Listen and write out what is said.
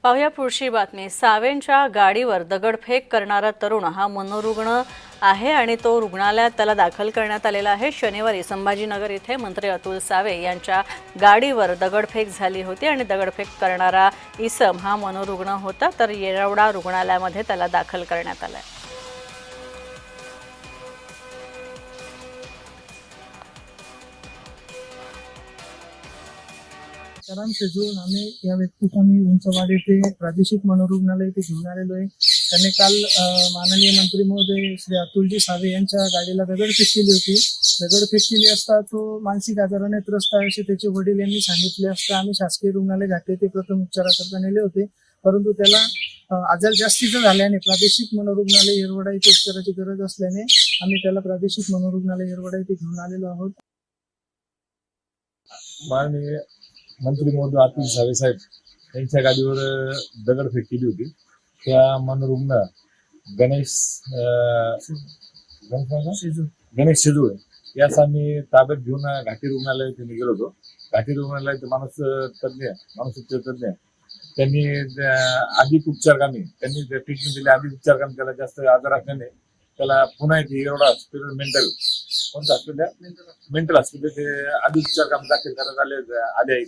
पाहूया पुढची बातमी। सावेंच्या गाडीवर दगडफेक करणारा तरुण हा मनोरुग्ण आहे आणि तो रुग्णालयात त्याला दाखल करण्यात आलेला आहे। शनिवारी संभाजीनगर येथे मंत्री अतुल सावे यांच्या गाडीवर दगडफेक झाली होती आणि दगडफेक करणारा इसम हा मनोरुग्ण होता, तर येरवडा रुग्णालयामध्ये त्याला दाखल करण्यात आले। शेजून आम्ही या व्यक्तीस आम्ही उंचवाडी येथे प्रादेशिक मनोरुग्णालय येथे घेऊन आलेलो आहे। त्यांनी काल माननीय मंत्री महोदय श्री अतुलजी सावे यांच्या गाडीला दगडफेक केली होती। दगडफेक केली असता तो मानसिक आजाराने त्रस्त आहे असे त्याचे वडील यांनी सांगितले असता आम्ही शासकीय रुग्णालय घाटे येथे प्रथम उपचाराकरता नेले होते, परंतु त्याला आजार जास्तीचा झाल्याने प्रादेशिक मनोरुग्णालय येरवडा येथे उपचाराची गरज असल्याने आम्ही त्याला प्रादेशिक मनोरुग्णालय येरवडा येथे घेऊन आलेलो आहोत। माननीय मंत्री महोदय अतुल सावे साहेब यांच्या गाडीवर दगडफेक केली होती। त्या मनोरुग्ण गणेश शेजूळ यास आम्ही ताब्यात घेऊन घाटी रुग्णालयात गेलो होतो। घाटी रुग्णालयात मानसोपचार तज्ञ त्यांनी अधिक उपचारकामी त्यांनी ट्रीटमेंट दिली। अधिक उपचारकामी त्याला जास्त आजार असल्याने त्याला पुन्हा येथे येरवडा हॉस्पिटल मेंटल हॉस्पिटल ते अधिक उपचार काम दाखल करण्यात आले आहे।